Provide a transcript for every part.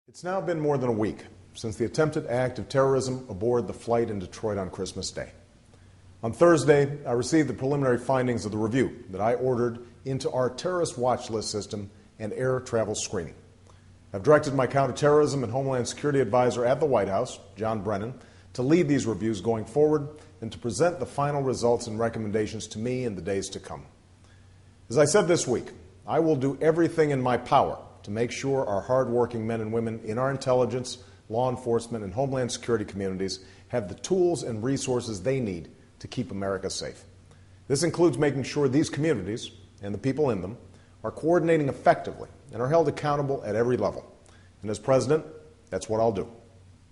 It's now been more than a week since the attempted act of terrorism aboard the flight in Detroit on Christmas Day. On Thursday, I received the preliminary findings of the review that I ordered into our terrorist watch list system and air travel screening. I've directed my counterterrorism and Homeland Security advisor at the White House, John Brennan, to lead these reviews going forward and to present the final results and recommendations to me in the days to come. As I said this week, I will do everything in my power to make sure our hardworking men and women in our intelligence, law enforcement, and Homeland Security communities have the tools and resources they need to keep America safe. This includes making sure these communities and the people in them are coordinating effectively and are held accountable at every level. And as president, that's what I'll do.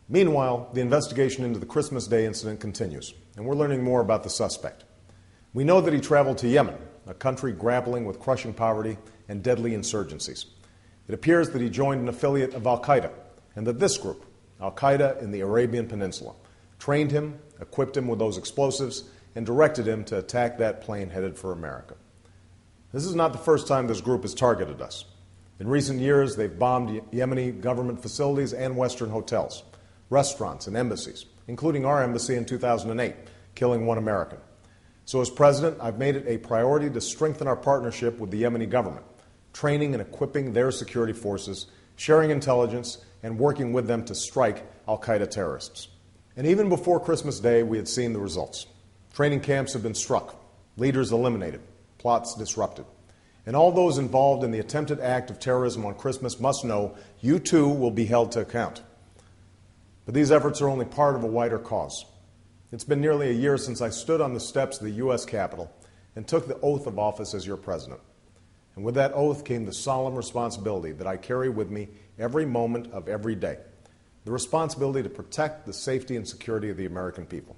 Meanwhile, the investigation into the Christmas Day incident continues, and we're learning more about the suspect. We know that he traveled to Yemen, a country grappling with crushing poverty and deadly insurgencies. It appears that he joined an affiliate of al-Qaeda, and that this group, al-Qaeda in the Arabian Peninsula, trained him, equipped him with those explosives, and directed him to attack that plane headed for America. This is not the first time this group has targeted us. In recent years, they've bombed Yemeni government facilities and Western hotels, restaurants, and embassies, including our embassy in 2008, killing one American. So as president, I've made it a priority to strengthen our partnership with the Yemeni government, training and equipping their security forces, sharing intelligence, and working with them to strike al-Qaeda terrorists. And even before Christmas Day, we had seen the results. Training camps have been struck, leaders eliminated, plots disrupted. And all those involved in the attempted act of terrorism on Christmas must know you too will be held to account. But these efforts are only part of a wider cause. It's been nearly a year since I stood on the steps of the U.S. Capitol and took the oath of office as your president. And with that oath came the solemn responsibility that I carry with me every moment of every day, the responsibility to protect the safety and security of the American people.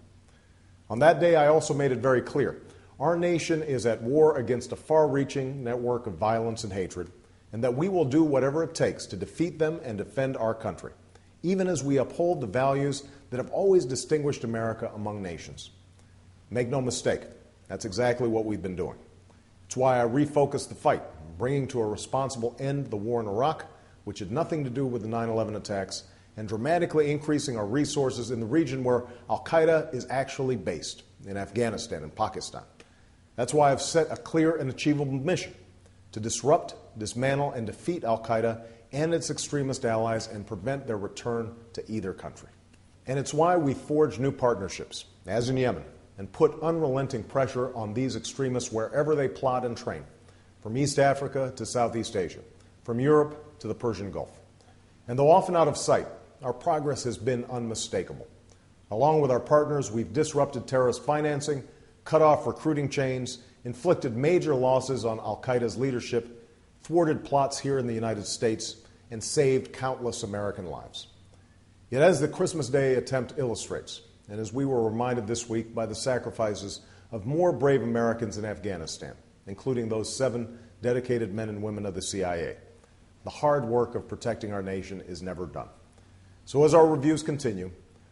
On that day, I also made it very clear, our nation is at war against a far-reaching network of violence and hatred, and that we will do whatever it takes to defeat them and defend our country, even as we uphold the values that have always distinguished America among nations. Make no mistake, that's exactly what we've been doing. It's why I refocused the fight, bringing to a responsible end the war in Iraq, which had nothing to do with the 9/11 attacks, and dramatically increasing our resources in the region where al-Qaeda is actually based, in Afghanistan and Pakistan. That's why I've set a clear and achievable mission to disrupt, dismantle, and defeat al-Qaeda and its extremist allies and prevent their return to either country. And it's why we forged new partnerships, as in Yemen, and put unrelenting pressure on these extremists wherever they plot and train, from East Africa to Southeast Asia, from Europe to the Persian Gulf. And though often out of sight, our progress has been unmistakable. Along with our partners, we've disrupted terrorist financing, cut off recruiting chains, inflicted major losses on al-Qaeda's leadership, thwarted plots here in the United States, and saved countless American lives. Yet as the Christmas Day attempt illustrates, and as we were reminded this week by the sacrifices of more brave Americans in Afghanistan, including those 7 dedicated men and women of the CIA, the hard work of protecting our nation is never done. So as our reviews continue,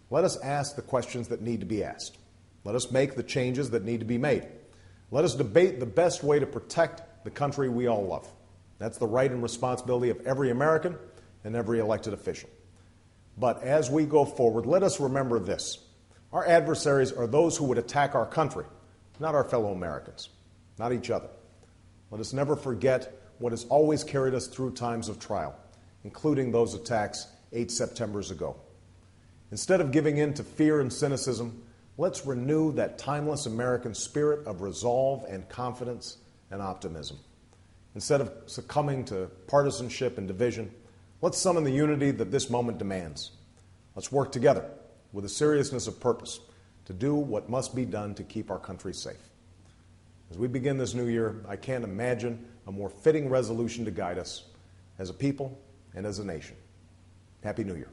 let us ask the questions that need to be asked. Let us make the changes that need to be made. Let us debate the best way to protect the country we all love. That's the right and responsibility of every American and every elected official. But as we go forward, let us remember this. Our adversaries are those who would attack our country, not our fellow Americans, not each other. Let us never forget what has always carried us through times of trial, including those attacks 8 Septembers ago. Instead of giving in to fear and cynicism, let's renew that timeless American spirit of resolve and confidence and optimism. Instead of succumbing to partisanship and division, let's summon the unity that this moment demands. Let's work together with a seriousness of purpose to do what must be done to keep our country safe. As we begin this new year, I can't imagine a more fitting resolution to guide us as a people and as a nation. Happy New Year.